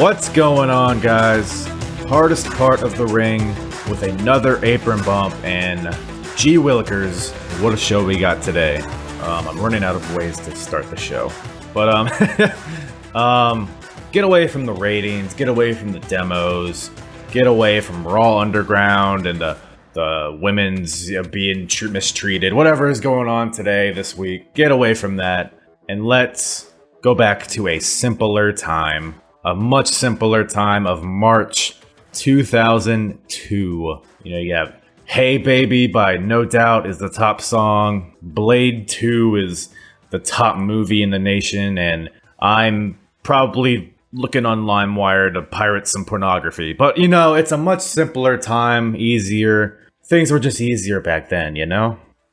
What's going on, guys? Hardest part of the ring with another apron bump, and gee willikers, what a show we got today. I'm running out of ways to start the show, but get away from the ratings, get away from the demos, get away from Raw Underground and the women's being mistreated, whatever is going on today, this week. Get away from that, and let's go back to a simpler time. A much simpler time of March 2002. You have Hey Baby by No Doubt is the top song. Blade 2 is the top movie in the nation. And I'm probably looking on LimeWire to pirate some pornography. But, it's a much simpler time, easier. Things were just easier back then,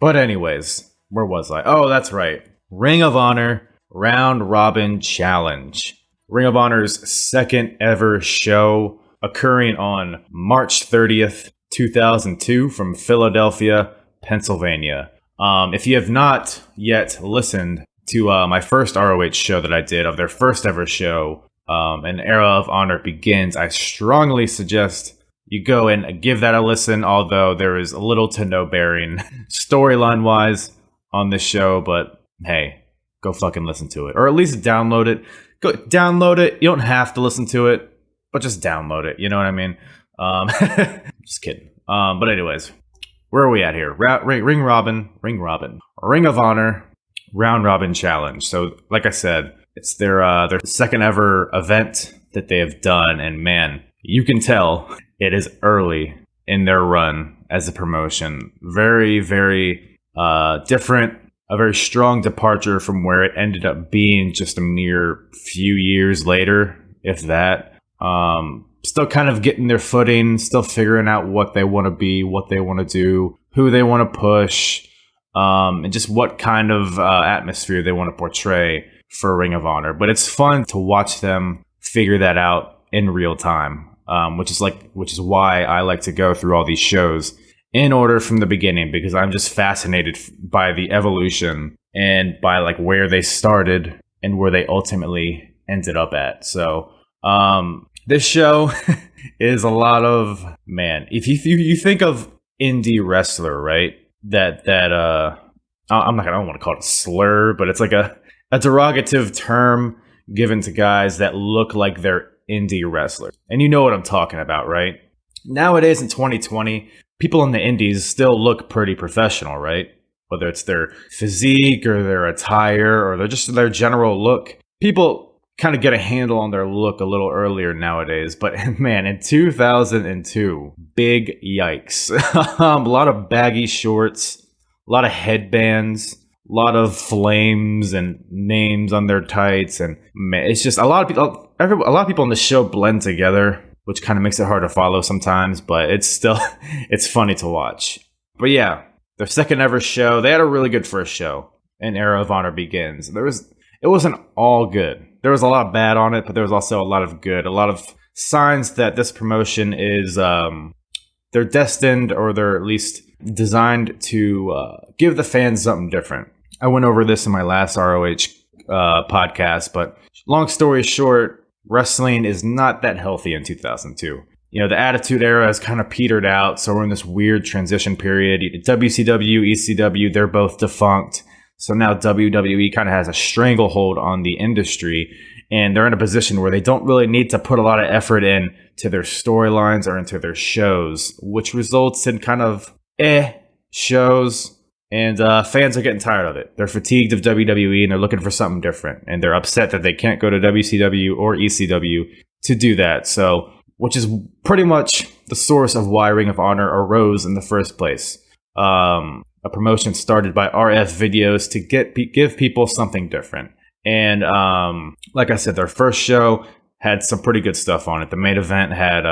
But anyways, where was I? Oh, that's right. Ring of Honor Round Robin Challenge. Ring of Honor's second ever show, occurring on March 30th, 2002 from Philadelphia, Pennsylvania. If you have not yet listened to my first ROH show that I did of their first ever show, An Era of Honor Begins, I strongly suggest you go and give that a listen, although there is little to no bearing storyline-wise on this show, but hey, go fucking listen to it. Or at least download it. Go download it. You don't have to listen to it, but just download it. You know what I mean? Just kidding. But anyways, where are we at here? Ring of Honor Round Robin Challenge. So, like I said, it's their second ever event that they have done, and man, you can tell it is early in their run as a promotion. Very, very different. A very strong departure from where it ended up being just a mere few years later, if that. Still kind of getting their footing, still figuring out what they want to be, what they want to do, who they want to push, and just what kind of atmosphere they want to portray for Ring of Honor. But it's fun to watch them figure that out in real time, which is why I like to go through all these shows in order from the beginning, because I'm just fascinated by the evolution and by where they started and where they ultimately ended up at. So this show is a lot of, man, if you think of indie wrestler, right? That I don't want to call it a slur, but it's like a derogative term given to guys that look like they're indie wrestlers. And you know what I'm talking about, right? Nowadays in 2020, people in the indies still look pretty professional, right? Whether it's their physique or their attire or their general look. People kind of get a handle on their look a little earlier nowadays. But man, in 2002, big yikes. A lot of baggy shorts, a lot of headbands, a lot of flames and names on their tights. And man, it's just a lot of people on the show blend together, which kind of makes it hard to follow sometimes, but it's funny to watch. But yeah, their second ever show, they had a really good first show, An Era of Honor Begins. It wasn't all good. There was a lot bad on it, but there was also a lot of good, a lot of signs that this promotion is, they're destined, or they're at least designed to give the fans something different. I went over this in my last ROH podcast, but long story short, wrestling is not that healthy in 2002. The Attitude Era has kind of petered out, so we're in this weird transition period. WCW, ECW, they're both defunct. So now WWE kind of has a stranglehold on the industry, and they're in a position where they don't really need to put a lot of effort into their storylines or into their shows, which results in kind of shows. And fans are getting tired of it. They're fatigued of WWE, and they're looking for something different. And they're upset that they can't go to WCW or ECW to do that. So, which is pretty much the source of why Ring of Honor arose in the first place. A promotion started by RF Videos to give people something different. And like I said, their first show had some pretty good stuff on it. The main event had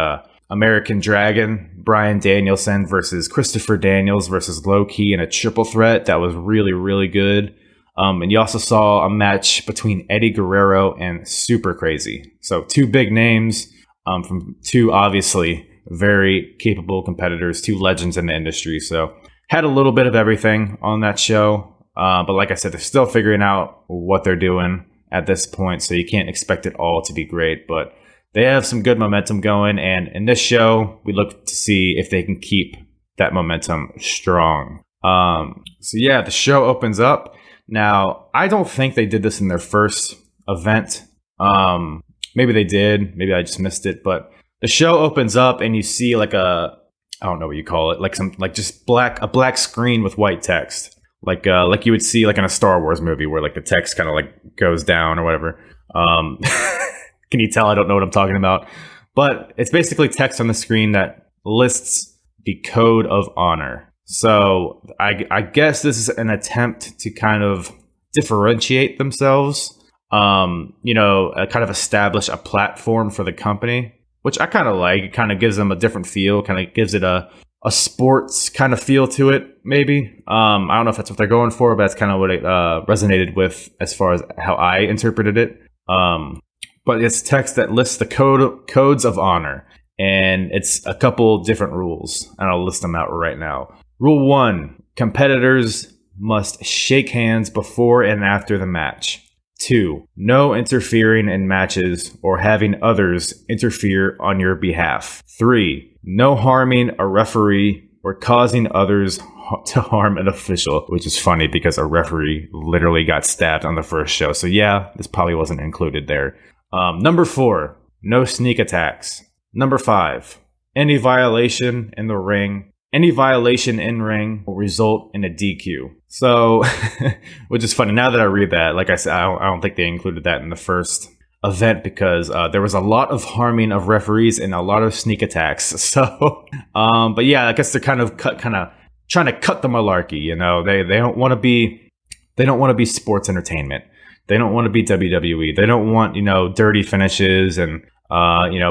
American Dragon, Bryan Danielson versus Christopher Daniels versus Low Ki in a triple threat. That was really, really good. And you also saw a match between Eddie Guerrero and Super Crazy. So two big names from two obviously very capable competitors, two legends in the industry. So had a little bit of everything on that show. But like I said, they're still figuring out what they're doing at this point. So you can't expect it all to be great. But they have some good momentum going. And in this show, we look to see if they can keep that momentum strong. So yeah, the show opens up. Now, I don't think they did this in their first event. Maybe they did. Maybe I just missed it. But the show opens up and you see like I don't know what you call it, like just a black screen with white text, like you would see like in a Star Wars movie where like the text kind of like goes down or whatever. Can you tell I don't know what I'm talking about? But it's basically text on the screen that lists the code of honor. So I guess this is an attempt to kind of differentiate themselves, kind of establish a platform for the company, which I kind of like. It kind of gives them a different feel, kind of gives it a sports kind of feel to it, maybe. I don't know if that's what they're going for, but that's kind of what it resonated with as far as how I interpreted it. But it's text that lists the codes of honor, and it's a couple different rules, and I'll list them out right now. Rule 1, competitors must shake hands before and after the match. 2, no interfering in matches or having others interfere on your behalf. 3, no harming a referee or causing others to harm an official, which is funny because a referee literally got stabbed on the first show. So yeah, this probably wasn't included there. Number 4, no sneak attacks. Number 5, any violation in ring will result in a DQ. So, which is funny. Now that I read that, like I said, I don't think they included that in the first event because there was a lot of harming of referees and a lot of sneak attacks. So, but yeah, I guess they're kind of trying to cut the malarkey. You know, they don't want to be sports entertainment. They don't want to be WWE. They don't want dirty finishes and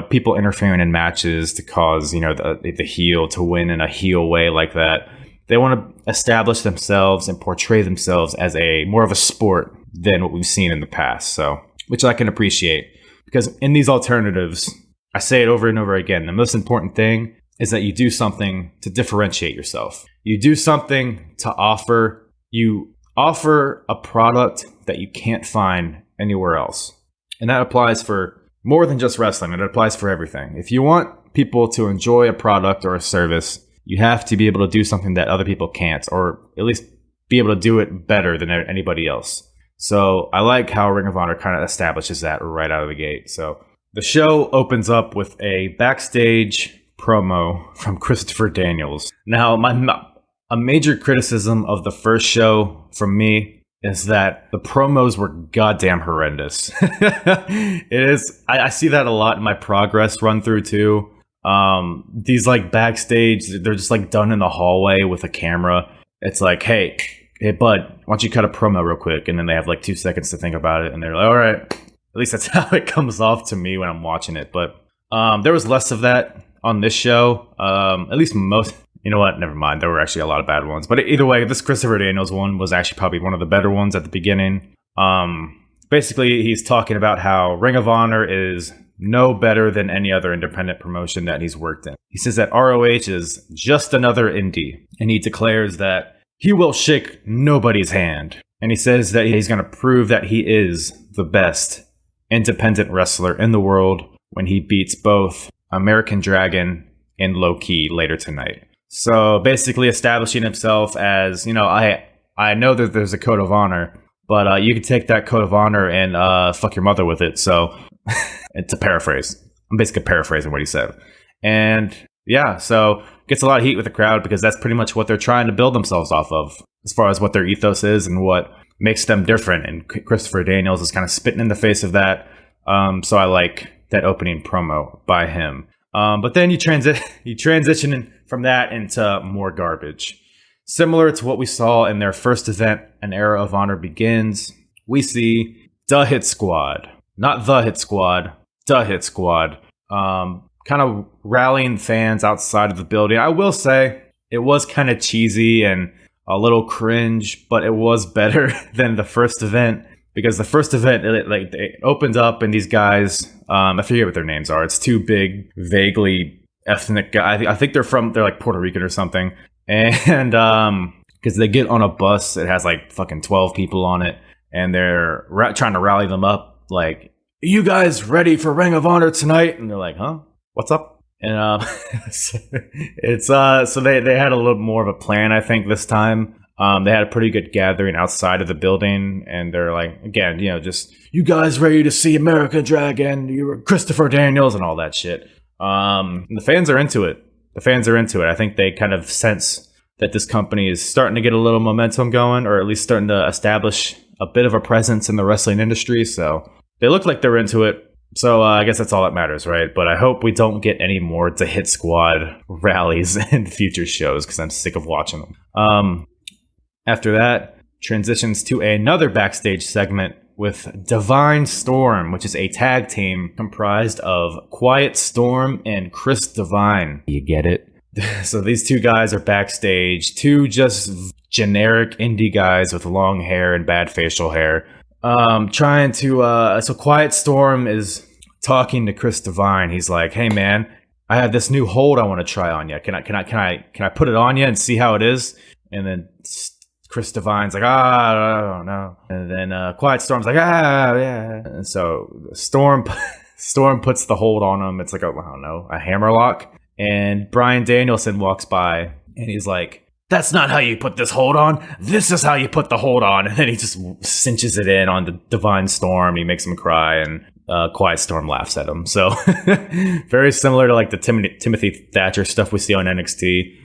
people interfering in matches to cause, the heel to win in a heel way like that. They want to establish themselves and portray themselves as more of a sport than what we've seen in the past. So, which I can appreciate because in these alternatives, I say it over and over again, the most important thing is that you do something to differentiate yourself. You do something to offer. You offer a product that you can't find anywhere else. And that applies for more than just wrestling. It applies for everything. If you want people to enjoy a product or a service, you have to be able to do something that other people can't, or at least be able to do it better than anybody else. So I like how Ring of Honor kind of establishes that right out of the gate. So the show opens up with a backstage promo from Christopher Daniels. Now, a major criticism of the first show from me is that the promos were goddamn horrendous. It is. I see that a lot in my progress run through too. These like backstage, they're just like done in the hallway with a camera. It's like, hey bud, why don't you cut a promo real quick? And then they have like 2 seconds to think about it, and they're like, all right. At least that's how it comes off to me when I'm watching it. But there was less of that on this show. At least most. You know what? Never mind. There were actually a lot of bad ones. But either way, this Christopher Daniels one was actually probably one of the better ones at the beginning. Basically, he's talking about how Ring of Honor is no better than any other independent promotion that he's worked in. He says that ROH is just another indie. And he declares that he will shake nobody's hand. And he says that he's going to prove that he is the best independent wrestler in the world when he beats both American Dragon and Low Ki later tonight. So basically establishing himself as, I know that there's a code of honor, but you can take that code of honor and fuck your mother with it. So, and to paraphrase, I'm basically paraphrasing what he said. And yeah, so gets a lot of heat with the crowd because that's pretty much what they're trying to build themselves off of as far as what their ethos is and what makes them different. And Christopher Daniels is kind of spitting in the face of that. So I like that opening promo by him. But then you transition from that into more garbage. Similar to what we saw in their first event, An Era of Honor Begins, we see the Hit Squad. Not the Hit Squad, the Hit Squad. Kind of rallying fans outside of the building. I will say it was kind of cheesy and a little cringe, but it was better than the first event. Because the first event, it opened up and these guys, I forget what their names are. It's two big, vaguely ethnic guys. I think they're like Puerto Rican or something. And because they get on a bus, it has like fucking 12 people on it. And they're trying to rally them up like you guys ready for Ring of Honor tonight? And they're like, huh? What's up? And so they had a little more of a plan, I think, this time. They had a pretty good gathering outside of the building, and they're like, again, just you guys ready to see American Dragon, you Christopher Daniels, and all that shit. And the fans are into it. I think they kind of sense that this company is starting to get a little momentum going, or at least starting to establish a bit of a presence in the wrestling industry. So they look like they're into it. So I guess that's all that matters, right? But I hope we don't get any more to Hit Squad rallies in future shows, because I'm sick of watching them. After that, transitions to another backstage segment with Divine Storm, which is a tag team comprised of Quiet Storm and Chris Divine. You get it? So these two guys are backstage, two just generic indie guys with long hair and bad facial hair. So Quiet Storm is talking to Chris Divine. He's like, "Hey man, I have this new hold I want to try on you. Can I put it on you and see how it is?" And then Chris Divine's like, "I don't know." And then Quiet Storm's like, yeah. And so Storm puts the hold on him. It's like a hammerlock. And Bryan Danielson walks by and he's like, "That's not how you put this hold on. This is how you put the hold on." And then he just cinches it in on the Divine Storm. He makes him cry, and Quiet Storm laughs at him. So very similar to like the Timothy Thatcher stuff we see on NXT.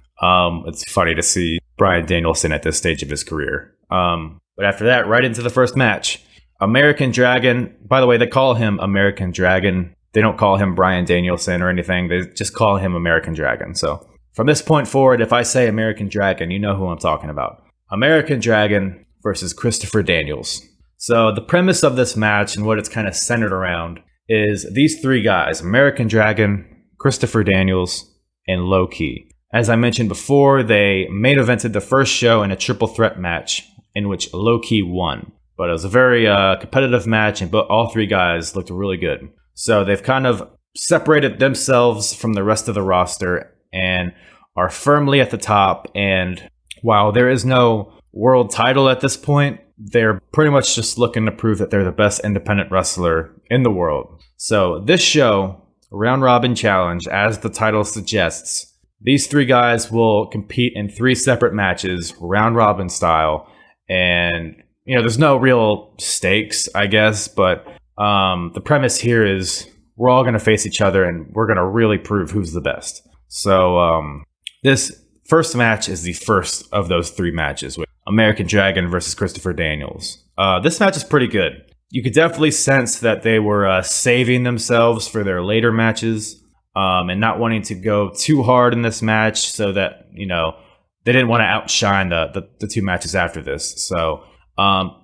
It's funny to see Bryan Danielson at this stage of his career. But after that, right into the first match. American Dragon. By the way, they call him American Dragon. They don't call him Bryan Danielson or anything. They just call him American Dragon. So from this point forward, if I say American Dragon, you know who I'm talking about. American Dragon versus Christopher Daniels. So the premise of this match and what it's kind of centered around is these three guys, American Dragon, Christopher Daniels, and Low Ki. As I mentioned before, they main evented the first show in a triple threat match in which Low Ki won. But it was a very competitive match, and all three guys looked really good. So they've kind of separated themselves from the rest of the roster and are firmly at the top. And while there is no world title at this point, they're pretty much just looking to prove that they're the best independent wrestler in the world. So this show, Round Robin Challenge, as the title suggests, these three guys will compete in 3 separate matches, round robin style. And, there's no real stakes, I guess, but the premise here is we're all going to face each other and we're going to really prove who's the best. So this first match is the first of those 3 matches with American Dragon versus Christopher Daniels. This match is pretty good. You could definitely sense that they were saving themselves for their later matches and not wanting to go too hard in this match so that, they didn't want to outshine the 2 matches after this. So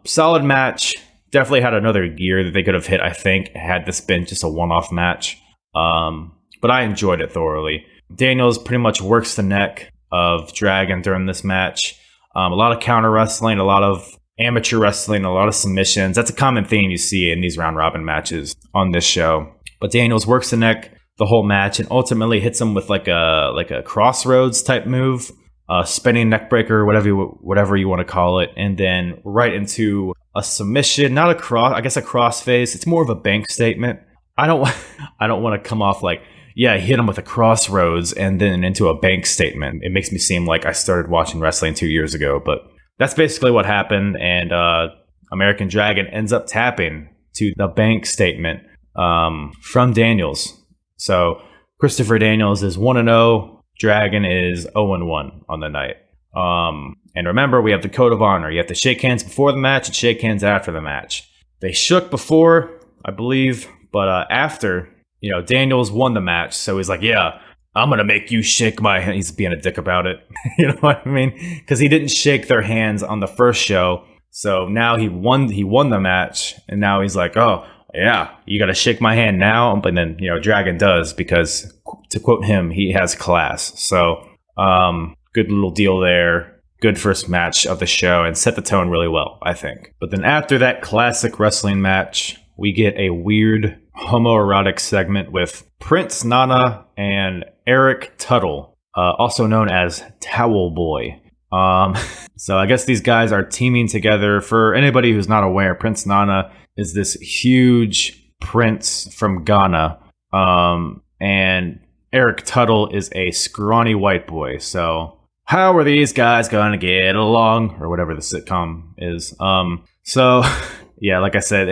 solid match. Definitely had another gear that they could have hit, I think, had this been just a one-off match. But I enjoyed it thoroughly. Daniels pretty much works the neck of Dragon during this match. A lot of counter wrestling, a lot of amateur wrestling, a lot of submissions. That's a common theme you see in these round-robin matches on this show. But Daniels works the neck the whole match and ultimately hits him with like a crossroads type move, spinning neck breaker, whatever you want to call it, and then right into a submission, not a crossface. It's more of a bank statement. I don't want to come off like, yeah, he hit him with a crossroads and then into a bank statement. It makes me seem like I started watching wrestling 2 years ago, but that's basically what happened. And American Dragon ends up tapping to the bank statement from Daniels. So Christopher Daniels is 1-0. Dragon is 0-1 on the night. And remember, we have the code of honor. You have to shake hands before the match and shake hands after the match. They shook before, I believe, but after, Daniels won the match. So he's like, yeah, I'm going to make you shake my hand. He's being a dick about it. You know what I mean? Because he didn't shake their hands on the first show. So now he won the match. And now he's like, oh, yeah, you got to shake my hand now. But then, Dragon does because, to quote him, he has class. So good little deal there. Good first match of the show and set the tone really well, I think. But then after that classic wrestling match, we get a weird homoerotic segment with Prince Nana and Eric Tuttle, also known as Towel Boy. So I guess these guys are teaming together. For anybody who's not aware, Prince Nana is this huge Prince from Ghana. And Eric Tuttle is a scrawny white boy. So how are these guys going to get along? Or whatever the sitcom is. So, yeah, like I said,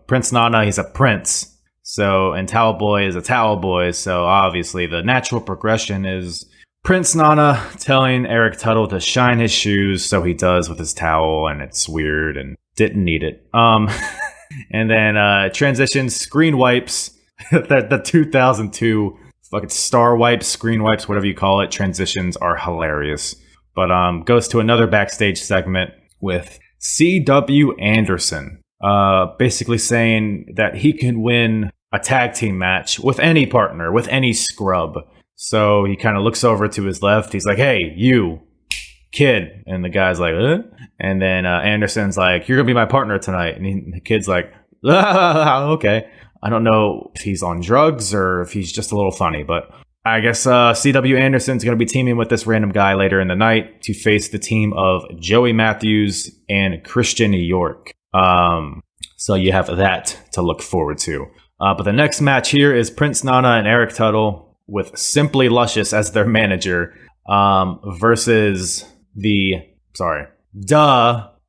Prince Nana, he's a prince. So, and Towel Boy is a towel boy. So, obviously, the natural progression is Prince Nana telling Eric Tuttle to shine his shoes. So he does with his towel, and it's weird and didn't need it. And then transitions, screen wipes, the 2002 fucking star wipes, screen wipes, whatever you call it. Transitions are hilarious. But goes to another backstage segment with C.W. Anderson, basically saying that he can win a tag team match with any partner, with any scrub. So he kind of looks over to his left. He's like, hey, you, kid. And the guy's like, And then Anderson's like, you're going to be my partner tonight. And the kid's like, okay. I don't know if he's on drugs or if he's just a little funny, but I guess C.W. Anderson's going to be teaming with this random guy later in the night to face the team of Joey Matthews and Christian York. So you have that to look forward to. But the next match here is Prince Nana and Eric Tuttle with Simply Luscious as their manager versus the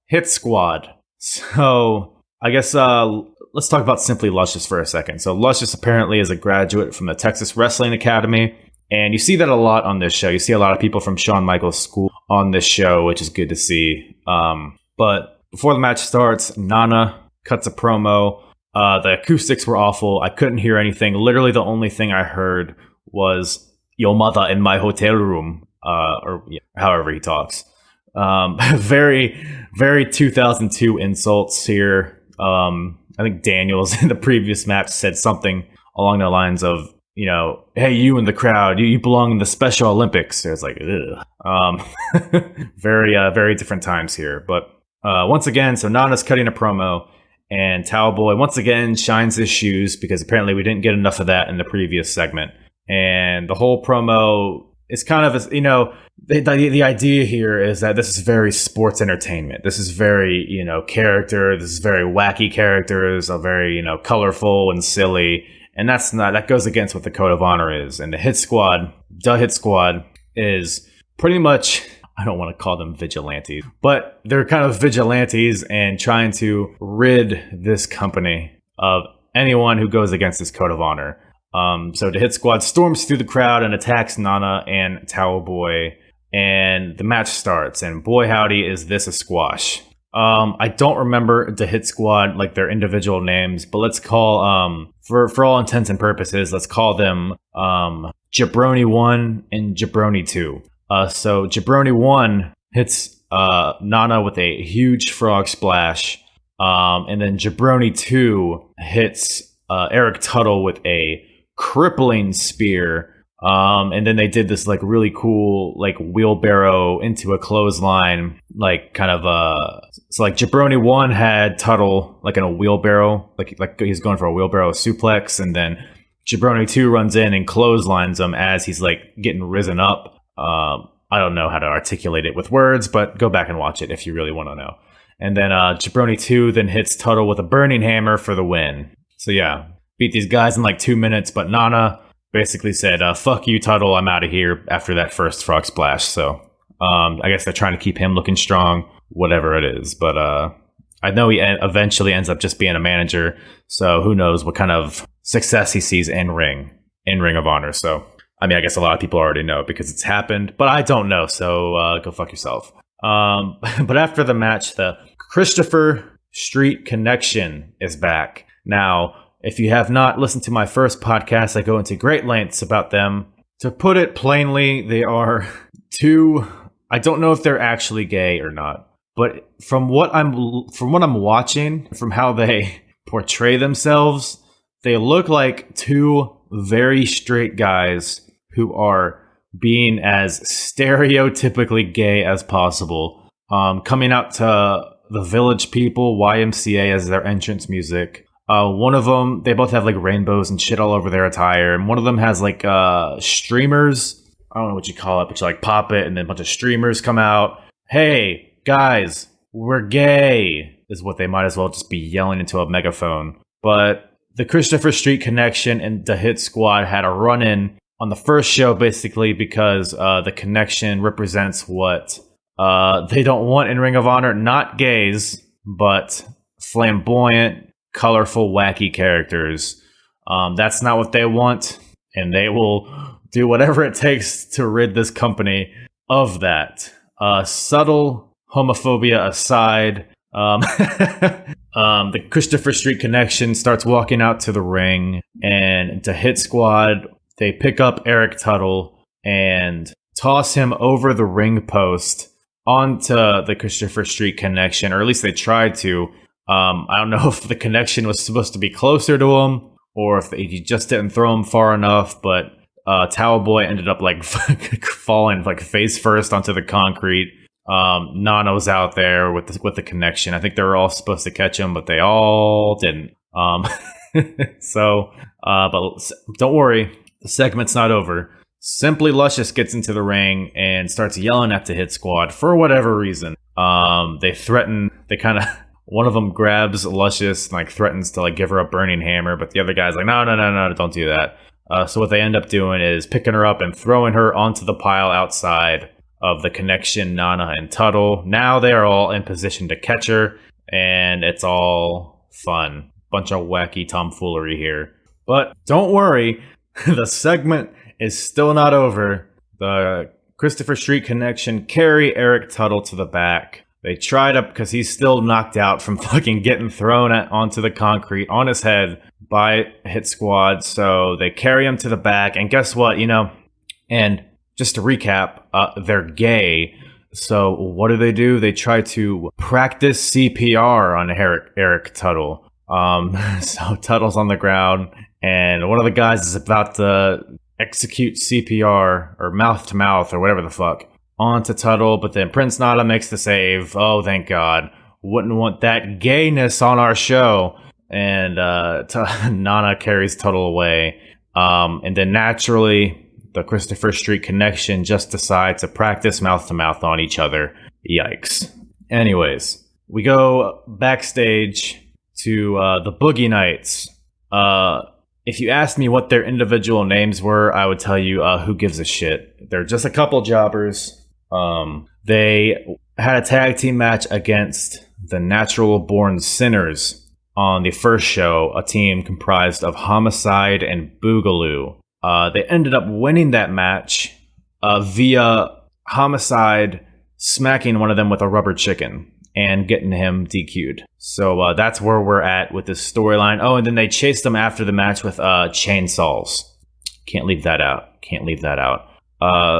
Hit Squad. So I guess let's talk about Simply Luscious for a second. So Luscious apparently is a graduate from the Texas Wrestling Academy. And you see that a lot on this show. You see a lot of people from Shawn Michaels' school on this show, which is good to see. But before the match starts, Nana cuts a promo. The acoustics were awful. I couldn't hear anything. Literally the only thing I heard was your mother in my hotel room, or however he talks. Very, very 2002 insults here. I think Daniels in the previous match said something along the lines of, hey, you in the crowd, you belong in the Special Olympics. So it's like, ugh. Very, very different times here. But once again, so Nana's cutting a promo, and Towel Boy once again shines his shoes because apparently we didn't get enough of that in the previous segment. And the whole promo is kind of, the idea here is that this is very sports entertainment. This is very, character. This is very wacky characters, are very, colorful and silly. And that goes against what the Code of Honor is. And the Hit Squad is pretty much, I don't want to call them vigilantes, but they're kind of vigilantes and trying to rid this company of anyone who goes against this Code of Honor. So the Hit Squad storms through the crowd and attacks Nana and Towel Boy, and the match starts, and boy howdy is this a squash. I don't remember the Hit Squad, like their individual names, but let's call, for all intents and purposes, let's call them Jabroni 1 and Jabroni 2. So Jabroni 1 hits Nana with a huge frog splash, and then Jabroni 2 hits Eric Tuttle with a crippling spear, and then they did this like really cool like wheelbarrow into a clothesline, like kind of so like Jabroni 1 had Tuttle like in a wheelbarrow, like he's going for a wheelbarrow suplex, and then Jabroni 2 runs in and clotheslines him as he's like getting risen up. I don't know how to articulate it with words, but go back and watch it if you really want to know. And then Jabroni 2 then hits Tuttle with a burning hammer for the win. So yeah, beat these guys in like 2 minutes, but Nana basically said, fuck you, Tuttle, I'm out of here after that first frog splash. So I guess they're trying to keep him looking strong, whatever it is. But I know he eventually ends up just being a manager, so who knows what kind of success he sees in Ring of Honor. So I mean, I guess a lot of people already know because it's happened, but I don't know, so go fuck yourself. But after the match, the Christopher Street Connection is back. Now, if you have not listened to my first podcast, I go into great lengths about them. To put it plainly, they are two, I don't know if they're actually gay or not, but from what I'm watching, from how they portray themselves, they look like two very straight guys who are being as stereotypically gay as possible, coming out to the Village People, YMCA, as their entrance music. One of them, they both have like rainbows and shit all over their attire, and one of them has like streamers. I don't know what you call it, but you like pop it, and then a bunch of streamers come out. Hey, guys, we're gay, is what they might as well just be yelling into a megaphone. But the Christopher Street Connection and the Hit Squad had a run-in on the first show, basically because the Connection represents what they don't want in Ring of Honor. Not gays, but flamboyant, colorful, wacky characters. That's not what they want, and they will do whatever it takes to rid this company of that. Subtle homophobia aside, the Christopher Street Connection starts walking out to the ring, and the Hit Squad, they pick up Eric Tuttle and toss him over the ring post onto the Christopher Street Connection, or at least they tried to. I don't know if the Connection was supposed to be closer to him, or if they just didn't throw him far enough, but Towel Boy ended up like falling like face first onto the concrete. Nano's out there with the Connection. I think they were all supposed to catch him, but they all didn't. But don't worry, the segment's not over. Simply Luscious gets into the ring and starts yelling at the Hit Squad for whatever reason. They threaten. One of them grabs Luscious and like threatens to like give her a burning hammer, but the other guy's like, no, don't do that. So what they end up doing is picking her up and throwing her onto the pile outside of the Connection, Nana, and Tuttle. Now they are all in position to catch her, and it's all fun. Bunch of wacky tomfoolery here. But don't worry, the segment is still not over. The Christopher Street Connection carry Eric Tuttle to the back. They tried to, because he's still knocked out from fucking getting thrown onto the concrete on his head by Hit Squad. So they carry him to the back, and guess what? And just to recap, they're gay. So what do? They try to practice CPR on Eric Tuttle. So Tuttle's on the ground, and one of the guys is about to execute CPR or mouth to mouth or whatever the fuck onto Tuttle, but then Prince Nana makes the save. Oh, thank God. Wouldn't want that gayness on our show. And Nana carries Tuttle away. And then naturally, the Christopher Street Connection just decides to practice mouth-to-mouth on each other. Yikes. Anyways, we go backstage to the Boogie Nights. If you asked me what their individual names were, I would tell you who gives a shit. They're just a couple jobbers. They had a tag team match against the Natural Born Sinners on the first show, a team comprised of Homicide and Boogaloo. They ended up winning that match via Homicide smacking one of them with a rubber chicken and getting him DQ'd. So that's where we're at with this storyline. Oh, and then they chased them after the match with chainsaws. Can't leave that out.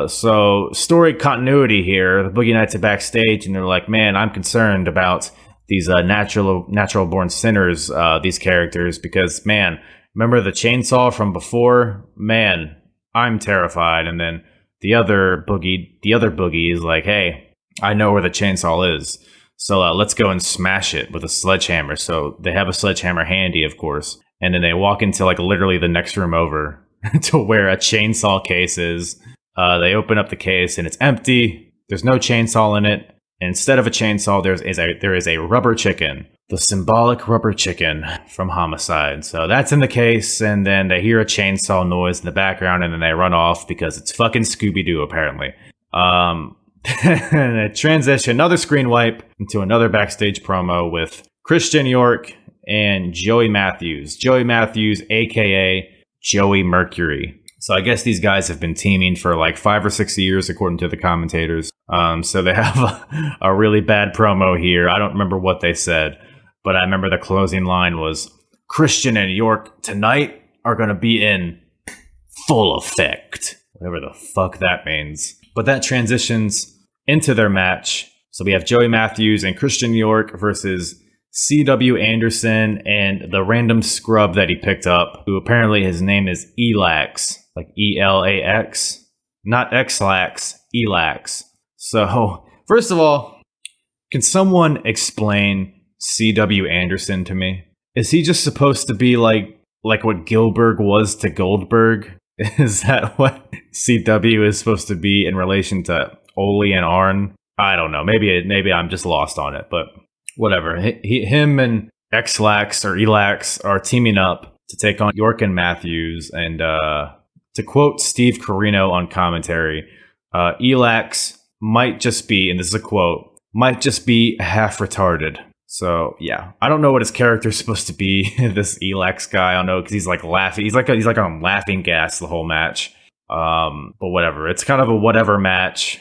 So story continuity here. The Boogie Nights are backstage, and they're like, man, I'm concerned about these natural born sinners, these characters, because, man, remember the chainsaw from before? Man, I'm terrified. And then the other boogie is like, hey, I know where the chainsaw is. So let's go and smash it with a sledgehammer. So they have a sledgehammer handy, of course. And then they walk into like literally the next room over to where a chainsaw case is. They open up the case and it's empty. There's no chainsaw in it. Instead of a chainsaw, there is a rubber chicken. The symbolic rubber chicken from Homicide. So that's in the case, and then they hear a chainsaw noise in the background, and then they run off because it's fucking Scooby-Doo, apparently. And a transition, another screen wipe into another backstage promo with Christian York and Joey Matthews. Joey Matthews, a.k.a. Joey Mercury. So I guess these guys have been teaming for like 5 or 6 years, according to the commentators. So they have a really bad promo here. I don't remember what they said, but I remember the closing line was, Christian and York tonight are going to be in full effect. Whatever the fuck that means. But that transitions into their match. So we have Joey Matthews and Christian York versus C.W. Anderson and the random scrub that he picked up, who apparently his name is Elax, like E-L-A-X, not X-Lax, Elax. So, first of all, can someone explain C.W. Anderson to me? Is he just supposed to be like what Gilbert was to Goldberg? Is that what C.W. is supposed to be in relation to Ole and Arn? I don't know. Maybe I'm just lost on it, but whatever. Him and X-Lax or Elax are teaming up to take on York and Matthews. And to quote Steve Carino on commentary, Elax might just be, and this is a quote, might just be half retarded. So yeah, I don't know what his character is supposed to be. This Elax guy, I don't know, because he's like laughing. He's like on laughing gas the whole match. But whatever. It's kind of a whatever match.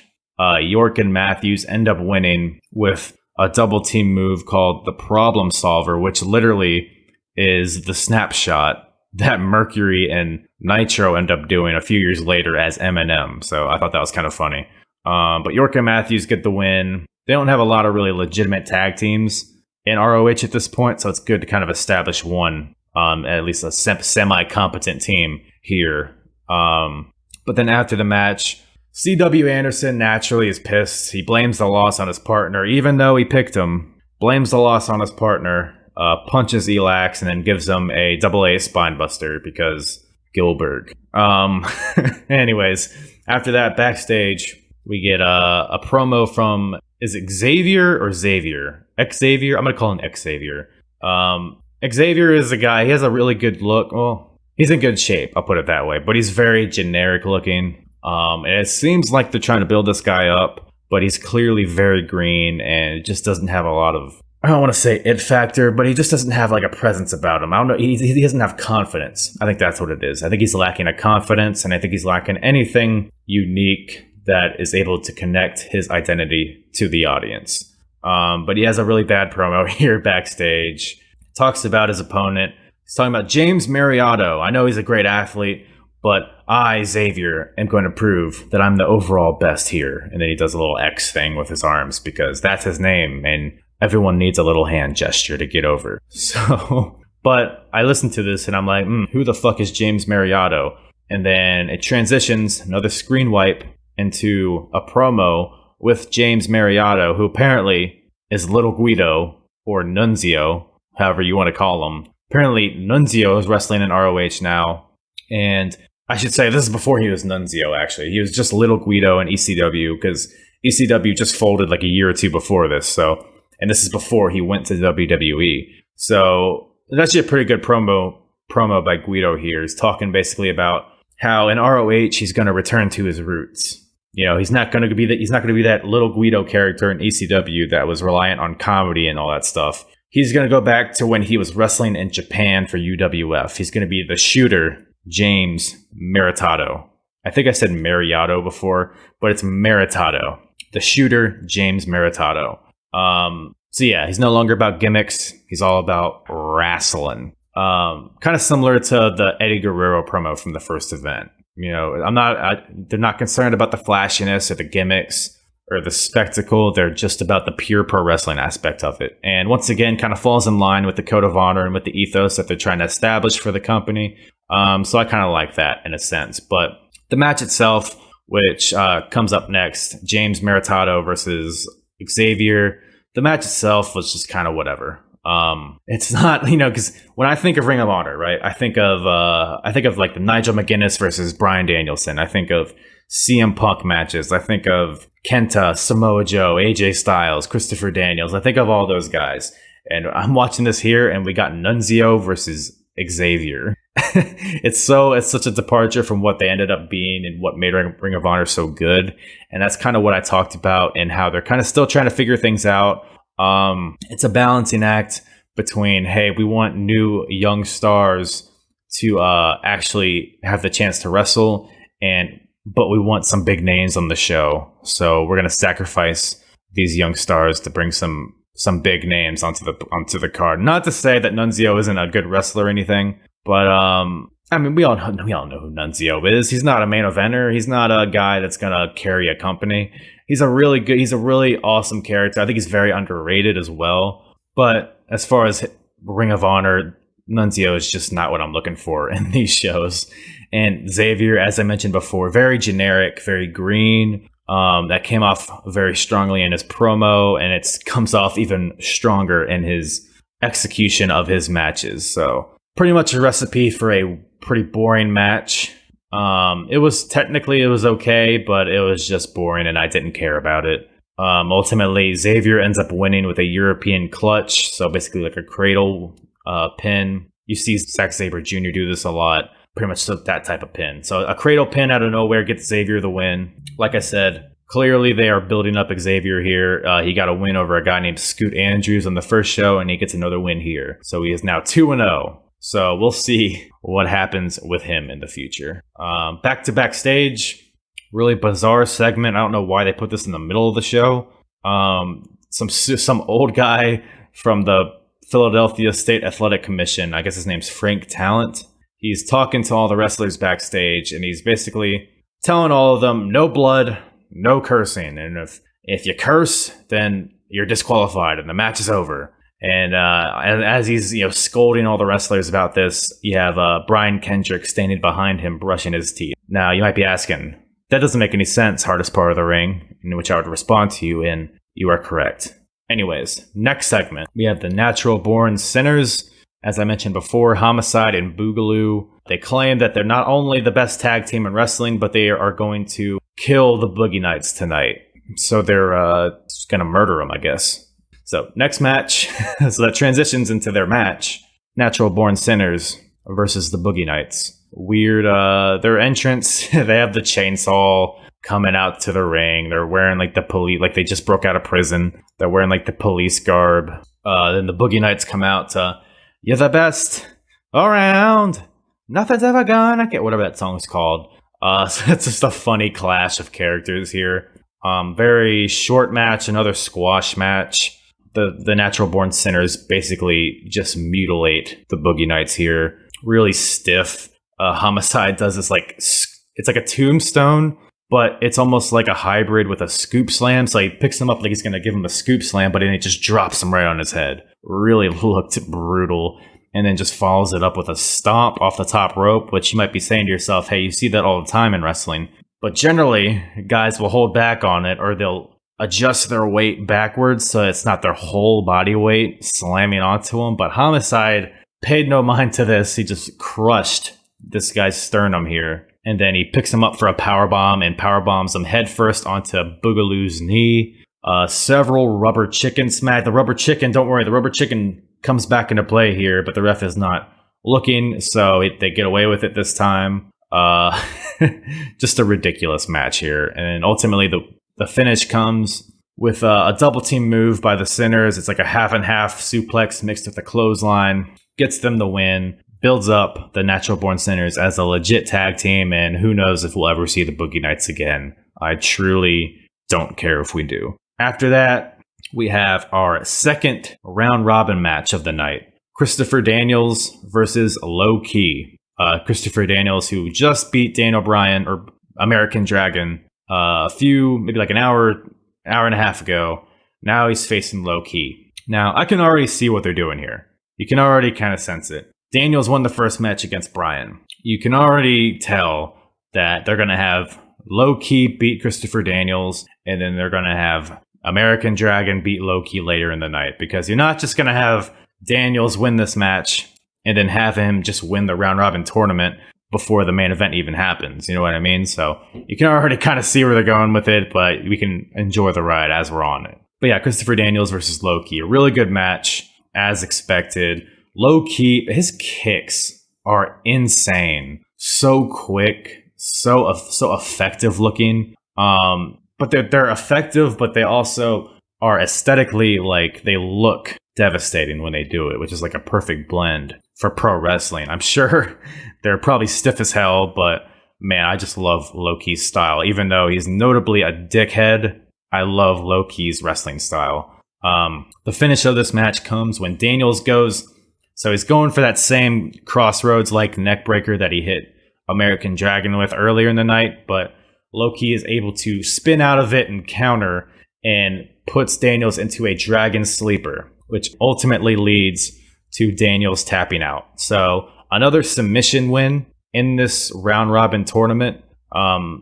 York and Matthews end up winning with a double team move called the Problem Solver, which literally is the snapshot that Mercury and Nitro end up doing a few years later as M&M. So I thought that was kind of funny. But York and Matthews get the win. They don't have a lot of really legitimate tag teams in ROH at this point, so it's good to kind of establish one, at least a semi-competent team here. But then after the match, C.W. Anderson naturally is pissed. He blames the loss on his partner, even though he picked him. Blames the loss on his partner, punches Elax, and then gives him a AA spinebuster because Gilbert. Anyways, after that, backstage, we get a promo from, is it Xavier or Xavier? Xavier? I'm going to call him Xavier. Xavier is a guy, he has a really good look. Well, he's in good shape, I'll put it that way. But he's very generic looking. And it seems like they're trying to build this guy up, but he's clearly very green and just doesn't have a lot of, I don't want to say it factor, but he just doesn't have like a presence about him. I don't know. He doesn't have confidence. I think that's what it is. I think he's lacking a confidence, and I think he's lacking anything unique that is able to connect his identity to the audience. But he has a really bad promo here backstage. Talks about his opponent. He's talking about James Mariotto. I know he's a great athlete, but I, Xavier, am going to prove that I'm the overall best here. And then he does a little X thing with his arms because that's his name, and everyone needs a little hand gesture to get over. So, but I listened to this and I'm like, who the fuck is James Mariotto? And then it transitions, another screen wipe, into a promo with James Mariotto, who apparently is Little Guido, or Nunzio, however you want to call him. Apparently, Nunzio is wrestling in ROH now. And I should say, this is before he was Nunzio, actually. He was just Little Guido in ECW, because ECW just folded like a year or two before this. So, and this is before he went to WWE. So, it's actually a pretty good promo by Guido here. He's talking basically about how in ROH he's going to return to his roots. You know, he's not going to be that Little Guido character in ECW that was reliant on comedy and all that stuff. He's going to go back to when he was wrestling in Japan for UWF. He's going to be the shooter, James Maritato. I think I said Mariotto before, but it's Maritato. The shooter, James Maritato. So yeah, he's no longer about gimmicks. He's all about wrestling. Kind of similar to the Eddie Guerrero promo from the first event. You know, they're not concerned about the flashiness or the gimmicks or the spectacle. They're just about the pure pro wrestling aspect of it. And once again, kind of falls in line with the code of honor and with the ethos that they're trying to establish for the company. So I kind of like that in a sense. But the match itself, which comes up next, James Maritato versus Xavier, the match itself was just kind of whatever. It's not, you know, because when I think of Ring of Honor, right, I think of like the Nigel McGuinness versus Bryan Danielson. I think of CM Punk matches. I think of Kenta, Samoa Joe, AJ Styles, Christopher Daniels. I think of all those guys. And I'm watching this here, and we got Nunzio versus Xavier. It's such a departure from what they ended up being and what made Ring of Honor so good. And that's kind of what I talked about, and how they're kind of still trying to figure things out. It's a balancing act between, hey, we want new young stars to actually have the chance to wrestle, but we want some big names on the show. So we're going to sacrifice these young stars to bring some big names onto the card. Not to say that Nunzio isn't a good wrestler or anything, but I mean, we all know who Nunzio is. He's not a main eventer. He's not a guy that's going to carry a company. He's a really awesome character. I think he's very underrated as well. But as far as Ring of Honor, Nunzio is just not what I'm looking for in these shows. And Xavier, as I mentioned before, very generic, very green. That came off very strongly in his promo, and it comes off even stronger in his execution of his matches. So pretty much a recipe for a pretty boring match. It was okay, but it was just boring, and I didn't care about it. Ultimately, Xavier ends up winning with a European clutch, so basically like a cradle pin. You see Zack Sabre Jr. do this a lot. Pretty much that type of pin. So a cradle pin out of nowhere gets Xavier the win. Like I said, clearly they are building up Xavier here. He got a win over a guy named Scoot Andrews on the first show, and he gets another win here. So he is now 2-0. So we'll see what happens with him in the future. Back to backstage. Really bizarre segment. I don't know why they put this in the middle of the show. Some old guy from the Philadelphia State Athletic Commission. I guess his name's Frank Talent. He's talking to all the wrestlers backstage, and he's basically telling all of them, no blood, no cursing. And if you curse, then you're disqualified and the match is over. And as he's scolding all the wrestlers about this, you have Brian Kendrick standing behind him brushing his teeth. Now, you might be asking, that doesn't make any sense, hardest part of the ring, in which I would respond to you, and you are correct. Anyways, next segment, we have the Natural Born Sinners. As I mentioned before, Homicide and Boogaloo. They claim that they're not only the best tag team in wrestling, but they are going to kill the Boogie Nights tonight. So they're going to murder them, I guess. So next match, so that transitions into their match. Natural Born Sinners versus the Boogie Nights. Weird, their entrance, they have the chainsaw coming out to the ring. They're wearing like the police, like they just broke out of prison. They're wearing like the police garb. Then the Boogie Nights come out to, you're the best around. Nothing's ever gonna get, whatever that song's called. So it's just a funny clash of characters here. Very short match, another squash match. The Natural Born Sinners basically just mutilate the Boogie Nights here. Really stiff. Homicide does this it's like a tombstone, but it's almost like a hybrid with a scoop slam. So he picks him up like he's going to give him a scoop slam, but then he just drops him right on his head. Really looked brutal. And then just follows it up with a stomp off the top rope, which you might be saying to yourself, hey, you see that all the time in wrestling. But generally, guys will hold back on it, or they'll adjust their weight backwards so it's not their whole body weight slamming onto them. But Homicide paid no mind to this. He just crushed this guy's sternum here. And then he picks him up for a powerbomb and powerbombs him headfirst onto Boogaloo's knee. Several rubber chicken smack. The rubber chicken, don't worry, the rubber chicken comes back into play here, but the ref is not looking, so they get away with it this time. Just a ridiculous match here. And ultimately, the finish comes with a double team move by the Sinners. It's like a half and half suplex mixed with a clothesline. Gets them the win. Builds up the Natural Born Sinners as a legit tag team, and who knows if we'll ever see the Boogie Nights again. I truly don't care if we do. After that, we have our second round robin match of the night. Christopher Daniels versus Low Key. Christopher Daniels, who just beat Daniel Bryan or American Dragon maybe like an hour and a half ago. Now he's facing Low Key. Now, I can already see what they're doing here. You can already kind of sense it. Daniels won the first match against Bryan. You can already tell that they're going to have Low Key beat Christopher Daniels, and then they're going to have American Dragon beat Low Key later in the night, because you're not just going to have Daniels win this match and then have him just win the round robin tournament before the main event even happens. You know what I mean? So you can already kind of see where they're going with it, but we can enjoy the ride as we're on it. But yeah, Christopher Daniels versus Low Key, a really good match as expected. Low Key, his kicks are insane. So quick, so effective looking. But they're effective, but they also are aesthetically, like, they look devastating when they do it, which is like a perfect blend for pro wrestling. I'm sure they're probably stiff as hell, but man, I just love Low Key's style. Even though he's notably a dickhead, I love Low Key's wrestling style. The finish of this match comes when Daniels goes, so he's going for that same Crossroads-like neckbreaker that he hit American Dragon with earlier in the night, but Low Key is able to spin out of it and counter and puts Daniels into a Dragon Sleeper, which ultimately leads to Daniels tapping out. So another submission win in this round robin tournament.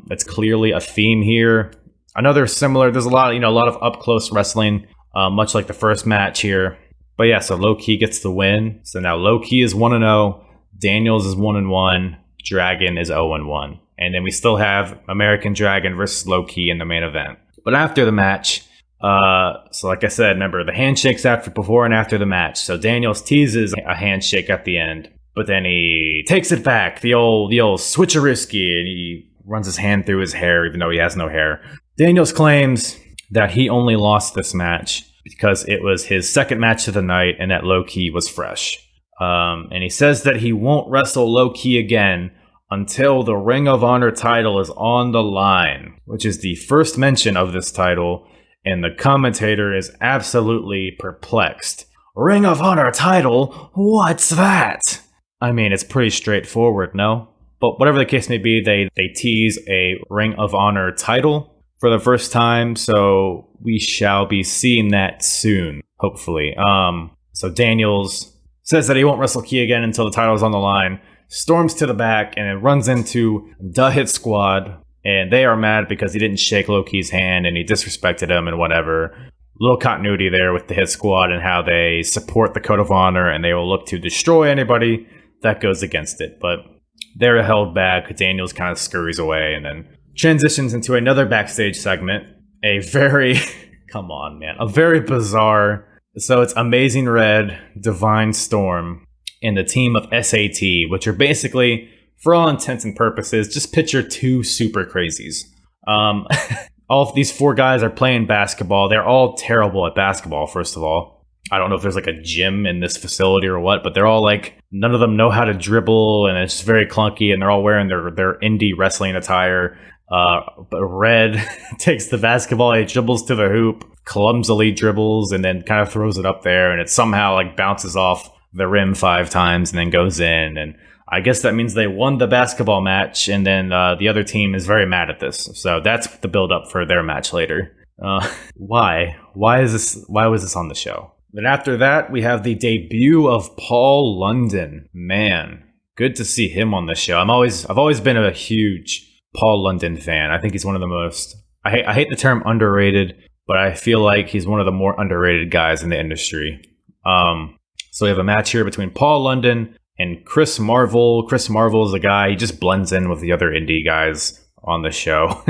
That's clearly a theme here. Another similar, there's a lot of up close wrestling, much like the first match here. But yeah, so Low Key gets the win. So now Low Key is 1-0, Daniels is 1-1, Dragon is 0-1. And then we still have American Dragon versus Low Key in the main event. But after the match, so like I said, remember the handshakes before and after the match. So Daniels teases a handshake at the end. But then he takes it back, the old switcherisky, and he runs his hand through his hair, even though he has no hair. Daniels claims that he only lost this match because it was his second match of the night and that low-key was fresh. And he says that he won't wrestle low-key again until the Ring of Honor title is on the line, which is the first mention of this title, and the commentator is absolutely perplexed. Ring of Honor title? What's that? I mean, it's pretty straightforward, no? But whatever the case may be, they tease a Ring of Honor title for the first time, so we shall be seeing that soon, hopefully. So Daniels says that he won't wrestle Key again until the title is on the line, storms to the back, and then runs into the Hit Squad, and they are mad because he didn't shake Low-Key's hand and he disrespected him and whatever. Little continuity there with the Hit Squad and how they support the Code of Honor and they will look to destroy anybody that goes against it. But they're held back. Daniels kind of scurries away and then transitions into another backstage segment. A very, come on, man, a very bizarre. So it's Amazing Red, Divine Storm, and the team of SAT, which are basically, for all intents and purposes, just picture two super crazies. All of these four guys are playing basketball. They're all terrible at basketball, first of all. I don't know if there's like a gym in this facility or what, but they're all like, none of them know how to dribble, and it's very clunky, and they're all wearing their indie wrestling attire. But Red takes the basketball, he dribbles to the hoop, clumsily dribbles, and then kind of throws it up there, and it somehow like bounces off the rim 5 times and then goes in. And I guess that means they won the basketball match, and then the other team is very mad at this. So that's the build up for their match later. Why was this on the show? Then after that, we have the debut of Paul London. Man, good to see him on the show. I've always been a huge Paul London fan. I think he's one of the most, I hate the term underrated, but I feel like he's one of the more underrated guys in the industry. So we have a match here between Paul London and Chris Marvel. Chris Marvel is a guy, he just blends in with the other indie guys on the show.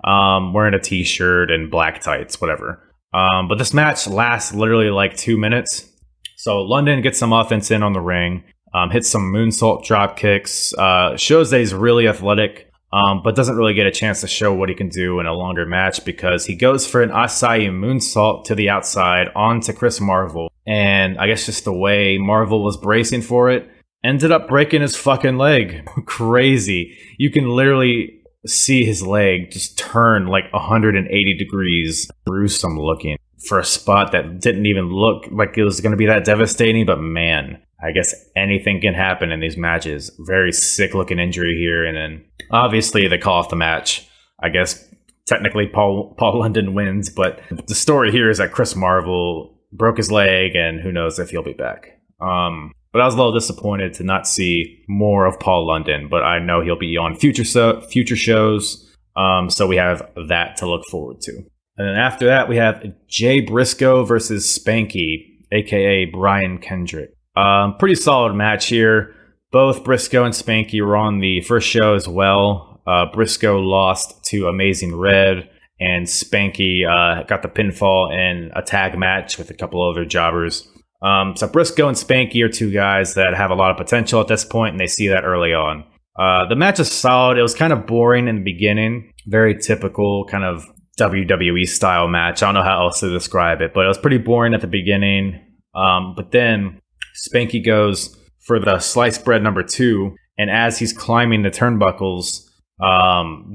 Wearing a t-shirt and black tights, whatever. But this match lasts literally like 2 minutes. So London gets some offense in on the ring, hits some moonsault drop kicks, shows that he's really athletic, but doesn't really get a chance to show what he can do in a longer match because he goes for an Asai moonsault to the outside onto Chris Marvel. And I guess just the way Marvel was bracing for it, ended up breaking his fucking leg. Crazy. You can literally see his leg just turn like 180 degrees, gruesome looking, for a spot that didn't even look like it was going to be that devastating. But man, I guess anything can happen in these matches. Very sick looking injury here. And then obviously they call off the match. I guess technically Paul London wins, but the story here is that Chris Marvel broke his leg and who knows if he'll be back. But I was a little disappointed to not see more of Paul London, but I know he'll be on future shows, so we have that to look forward to. And then after that, we have Jay Briscoe versus Spanky, a.k.a. Brian Kendrick. Pretty solid match here. Both Briscoe and Spanky were on the first show as well. Briscoe lost to Amazing Red, and Spanky got the pinfall in a tag match with a couple other jobbers. So Briscoe and Spanky are two guys that have a lot of potential at this point, and they see that early on. The match is solid. It was kind of boring in the beginning. Very typical kind of WWE style match. I don't know how else to describe it, but it was pretty boring at the beginning. But then Spanky goes for the sliced bread number 2, and as he's climbing the turnbuckles,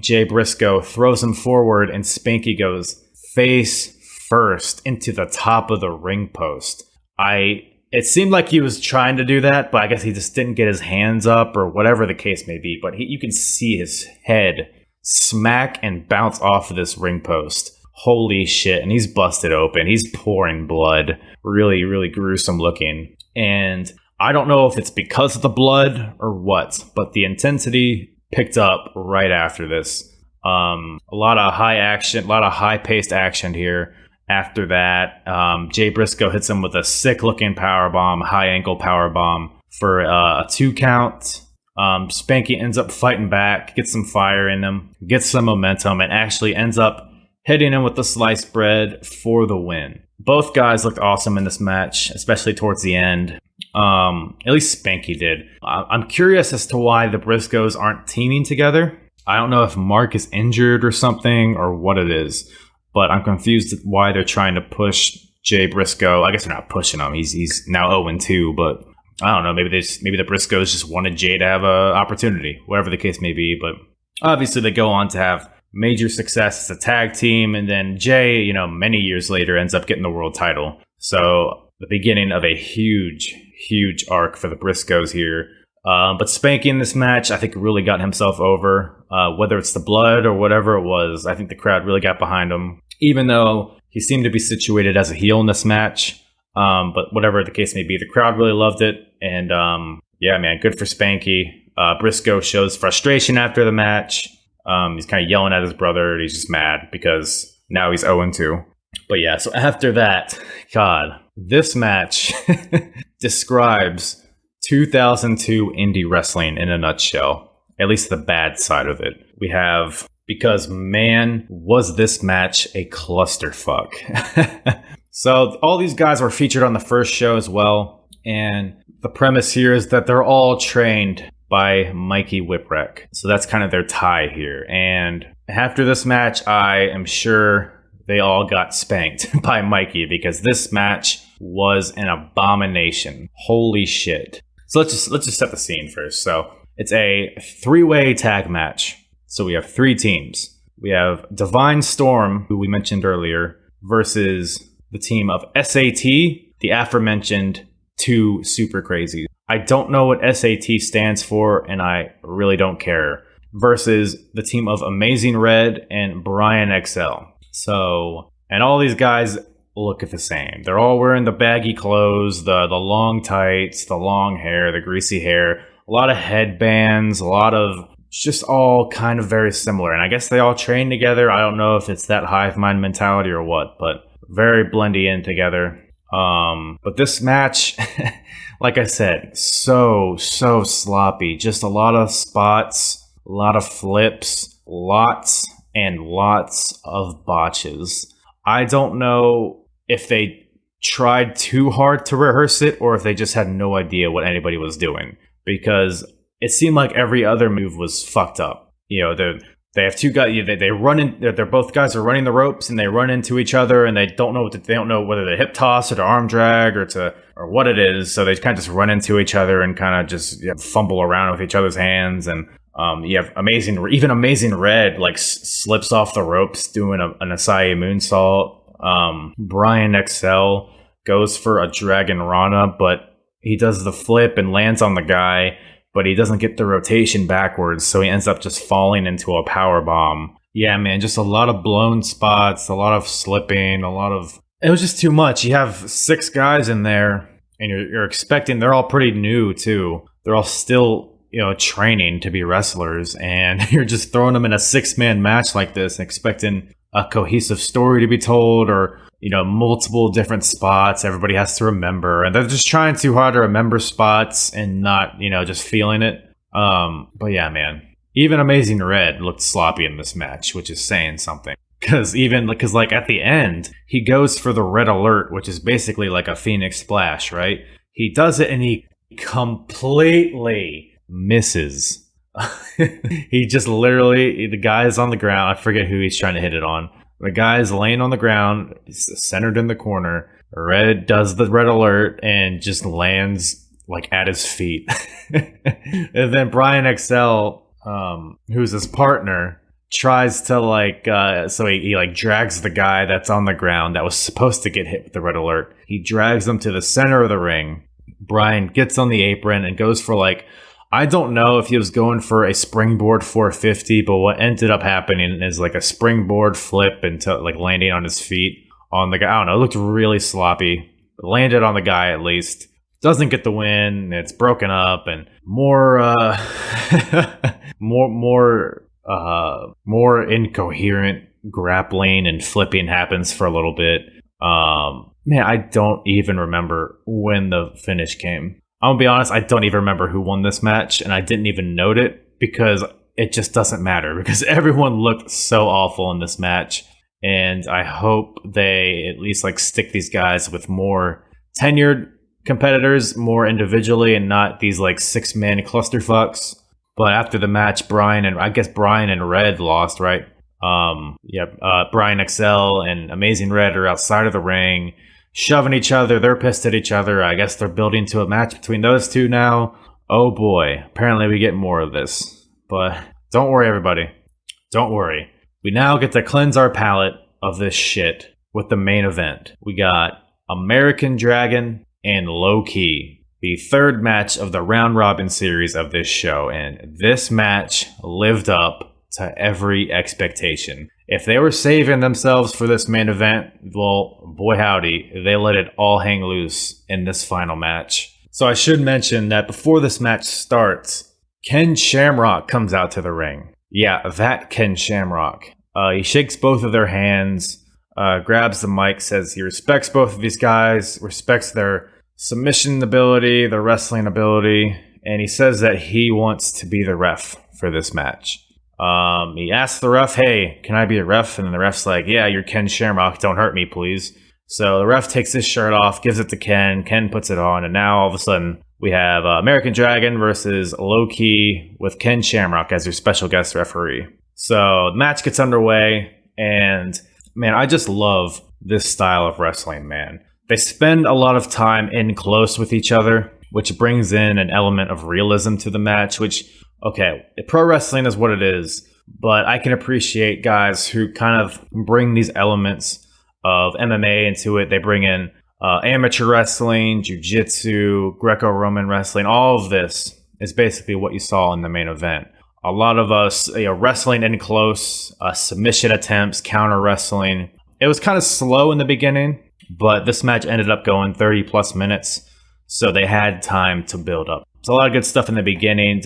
Jay Briscoe throws him forward, and Spanky goes face first into the top of the ring post. It seemed like he was trying to do that, but I guess he just didn't get his hands up or whatever the case may be. But you can see his head smack and bounce off of this ring post. Holy shit. And he's busted open. He's pouring blood. Really, really gruesome looking. And I don't know if it's because of the blood or what, but the intensity picked up right after this. A lot of high action, a lot of high-paced action here. After that, Jay Briscoe hits him with a sick-looking powerbomb, high-ankle powerbomb for a 2 count. Spanky ends up fighting back, gets some fire in him, gets some momentum, and actually ends up hitting him with the sliced bread for the win. Both guys looked awesome in this match, especially towards the end. At least Spanky did. I'm curious as to why the Briscoes aren't teaming together. I don't know if Mark is injured or something or what it is, but I'm confused at why they're trying to push Jay Briscoe. I guess they're not pushing him. He's now 0-2, but I don't know. Maybe the Briscoes just wanted Jay to have a opportunity, whatever the case may be. But obviously they go on to have major success as a tag team, and then Jay, many years later ends up getting the world title. So the beginning of a huge arc for the Briscoes here. But Spanky in this match, I think, really got himself over. Whether it's the blood or whatever it was, I think the crowd really got behind him, even though he seemed to be situated as a heel in this match. But whatever the case may be, the crowd really loved it. And yeah, man, good for Spanky. Briscoe shows frustration after the match. He's kind of yelling at his brother. He's just mad because now he's 0-2. But yeah, so after that, God, this match describes 2002 indie wrestling in a nutshell, at least the bad side of it. We have, because man, was this match a clusterfuck. So all these guys were featured on the first show as well, and the premise here is that they're all trained by Mikey Whipwreck. So that's kind of their tie here. And after this match, I am sure they all got spanked by Mikey, because this match was an abomination. Holy shit. So let's just set the scene first. So it's a 3-way tag match. So we have 3 teams. We have Divine Storm, who we mentioned earlier, versus the team of SAT, the aforementioned 2 Super Crazies. I don't know what SAT stands for, and I really don't care. Versus the team of Amazing Red and Brian XL. So, and all these guys look the same. They're all wearing the baggy clothes, the long tights, the long hair, the greasy hair, a lot of headbands, a lot of just all kind of very similar. And I guess they all train together. I don't know if it's that hive mind mentality or what, but very blendy in together. But this match, like I said, so sloppy. Just a lot of spots, a lot of flips, lots and lots of botches. I don't know if they tried too hard to rehearse it or if they just had no idea what anybody was doing, because it seemed like every other move was fucked up. They have 2 guys. They run in. They're both guys are running the ropes, and they run into each other, and they don't know whether the hip toss or the arm drag or what it is. So they kind of just run into each other and kind of just fumble around with each other's hands. And you have Amazing Red slips off the ropes doing an Asai moonsault. Brian XL goes for a Dragon Rana, but he does the flip and lands on the guy, but he doesn't get the rotation backwards, so he ends up just falling into a power bomb. Yeah, man, just a lot of blown spots, a lot of slipping, it was just too much. You have 6 guys in there, and you're expecting, they're all pretty new too. They're all still, training to be wrestlers, and you're just throwing them in a 6-man match like this, expecting a cohesive story to be told, or multiple different spots everybody has to remember, and they're just trying too hard to remember spots and not just feeling it. But yeah, man, even Amazing Red looked sloppy in this match, which is saying something, because at the end he goes for the Red Alert, which is basically like a Phoenix Splash, right? He does it and he completely misses. He just literally, the guy is on the ground. I forget who he's trying to hit it on. The guy is laying on the ground, centered in the corner. Red does the Red Alert and just lands at his feet. And then Brian XL, who's his partner, tries to so he drags the guy that's on the ground that was supposed to get hit with the Red Alert. He drags him to the center of the ring. Brian gets on the apron and goes for I don't know if he was going for a springboard 450, but what ended up happening is a springboard flip into landing on his feet on the guy. I don't know. It looked really sloppy. It landed on the guy at least. Doesn't get the win. It's broken up, and more incoherent grappling and flipping happens for a little bit. Man, I don't even remember when the finish came. I'm gonna be honest, I don't even remember who won this match, and I didn't even note it because it just doesn't matter, because everyone looked so awful in this match, and I hope they at least stick these guys with more tenured competitors more individually and not these like 6-man clusterfucks. But after the match, Brian and Red lost, right? Brian XL and Amazing Red are outside of the ring, shoving each other. They're pissed at each other. I guess they're building to a match between those two now. Oh boy, apparently we get more of this. But don't worry, everybody. Don't worry. We now get to cleanse our palate of this shit with the main event. We got American Dragon and Low Ki, the third match of the round robin series of this show, and this match lived up to every expectation. If they were saving themselves for this main event, well, boy howdy, they let it all hang loose in this final match. So I should mention that before this match starts, Ken Shamrock comes out to the ring. Yeah, that Ken Shamrock. He shakes both of their hands, grabs the mic, says he respects both of these guys, respects their submission ability, their wrestling ability, and he says that he wants to be the ref for this match. He asks the ref, hey, can I be a ref? And the ref's like, yeah, you're Ken Shamrock, don't hurt me, please. So the ref takes his shirt off, gives it to Ken, Ken puts it on, and now all of a sudden we have American Dragon versus Low Ki with Ken Shamrock as your special guest referee. So the match gets underway, and man, I just love this style of wrestling, man. They spend a lot of time in close with each other, which brings in an element of realism to the match, which, okay, pro wrestling is what it is, but I can appreciate guys who kind of bring these elements of MMA into it. They bring in amateur wrestling, jiu-jitsu, Greco-Roman wrestling. All of this is basically what you saw in the main event. A lot of us, wrestling in close, submission attempts, counter wrestling. It was kind of slow in the beginning, but this match ended up going 30 plus minutes, so they had time to build up. It's a lot of good stuff in the beginning.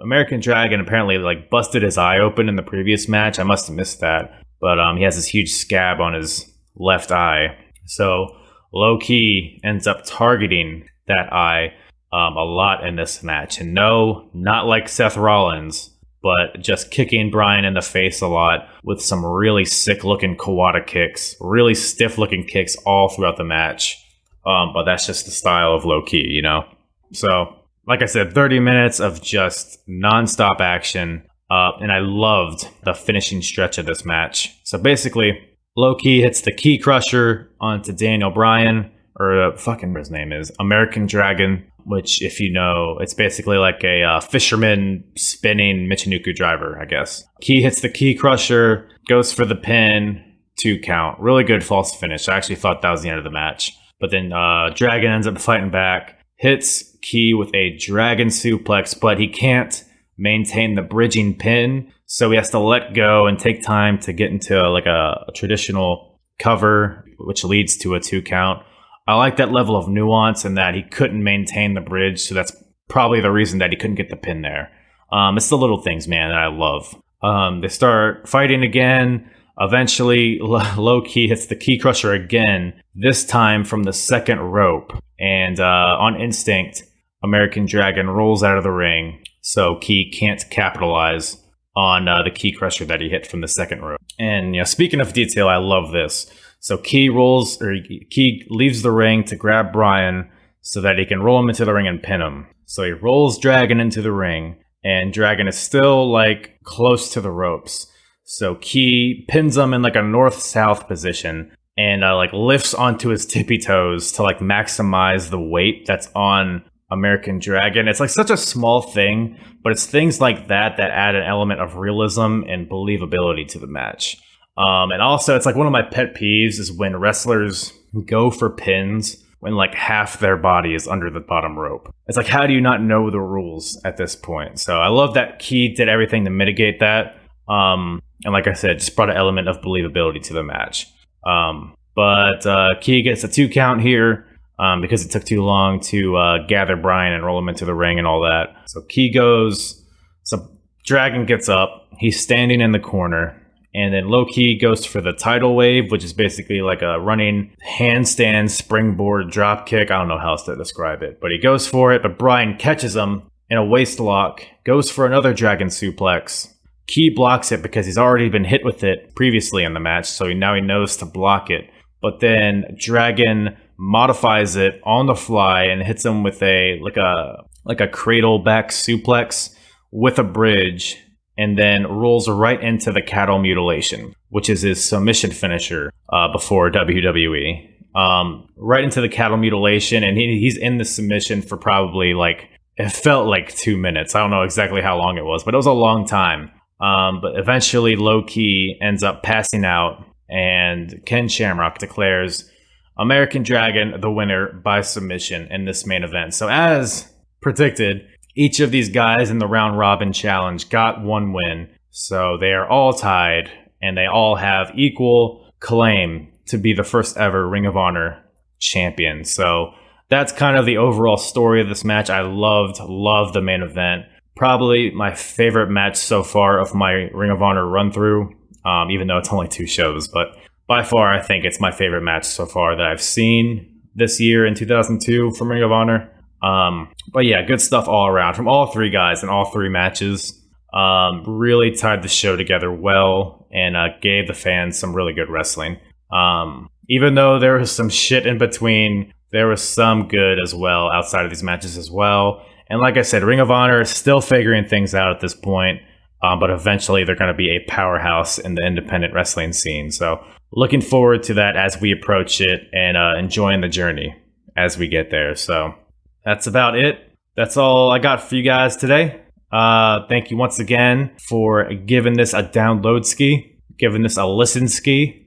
American Dragon apparently like busted his eye open in the previous match. I must have missed that, but he has this huge scab on his left eye. So Low Ki ends up targeting that eye a lot in this match. And no, not like Seth Rollins, but just kicking Brian in the face a lot with some really sick-looking Kawada kicks, really stiff-looking kicks all throughout the match. But that's just the style of Low Ki, you know? So, like I said, 30 minutes of just nonstop action. And I loved the finishing stretch of this match. So basically, Low Ki hits the Key Crusher onto Daniel Bryan, or fucking what his name is, American Dragon, which, if you know, it's basically like a fisherman spinning Michinoku driver, I guess. Key hits the Key Crusher, goes for the pin, 2 count. Really good false finish. I actually thought that was the end of the match. But then Dragon ends up fighting back, hits Key with a Dragon suplex, but he can't maintain the bridging pin, so he has to let go and take time to get into like a traditional cover, which leads to a 2 count. I like that level of nuance and that he couldn't maintain the bridge, so that's probably the reason that he couldn't get the pin there. It's the little things, man, that I love. They start fighting again. Eventually, Low Ki hits the Key Crusher again, this time from the second rope. And on instinct, American Dragon rolls out of the ring, so Key can't capitalize on the Key Crusher that he hit from the second rope. And speaking of detail, I love this. So Key leaves the ring to grab Brian so that he can roll him into the ring and pin him. So he rolls Dragon into the ring, and Dragon is still like close to the ropes. So Key pins him in like a north-south position and like lifts onto his tippy toes to like maximize the weight that's on American Dragon. It's like such a small thing, but it's things like that add an element of realism and believability to the match. And also, it's like one of my pet peeves is when wrestlers go for pins when like half their body is under the bottom rope. It's like, how do you not know the rules at this point? So I love that Key did everything to mitigate that. And like I said, just brought an element of believability to the match. But Key gets a 2 count here because it took too long to gather Brian and roll him into the ring and all that. So Key goes, so Dragon gets up, he's standing in the corner. And then Low Ki goes for the tidal wave, which is basically like a running handstand springboard drop kick. I don't know how else to describe it, but he goes for it. But Brian catches him in a waist lock, goes for another Dragon suplex. Key blocks it because he's already been hit with it previously in the match, so now he knows to block it. But then Dragon modifies it on the fly and hits him with a cradle back suplex with a bridge, and then rolls right into the cattle mutilation, which is his submission finisher before WWE. Right into the cattle mutilation, and he's in the submission for probably it felt like 2 minutes. I don't know exactly how long it was, but it was a long time. But eventually Low Ki ends up passing out, and Ken Shamrock declares American Dragon the winner by submission in this main event. So as predicted, each of these guys in the round robin challenge got one win. So they are all tied, and they all have equal claim to be the first ever Ring of Honor champion. So that's kind of the overall story of this match. I loved the main event. Probably my favorite match so far of my Ring of Honor run through, even though it's only 2 shows. But by far, I think it's my favorite match so far that I've seen this year in 2002 from Ring of Honor. But yeah, good stuff all around from all 3 guys in all 3 matches. Really tied the show together well, and gave the fans some really good wrestling. Even though there was some shit in between, there was some good as well outside of these matches as well. And like I said, Ring of Honor is still figuring things out at this point, but eventually they're going to be a powerhouse in the independent wrestling scene. So looking forward to that as we approach it, and enjoying the journey as we get there. So that's about it. That's all I got for you guys today. Thank you once again for giving this a download ski, giving this a listen ski.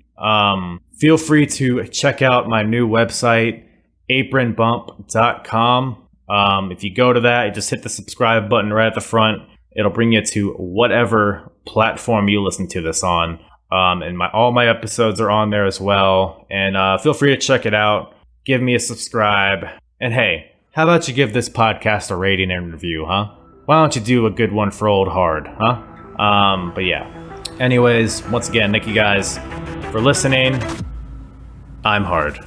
Feel free to check out my new website, apronbump.com. If you go to that, you just hit the subscribe button right at the front. It'll bring you to whatever platform you listen to this on. And all my episodes are on there as well. And feel free to check it out. Give me a subscribe. And hey, how about you give this podcast a rating and review, huh? Why don't you do a good one for old hard, huh? But yeah. Anyways, once again, thank you guys for listening. I'm Hard.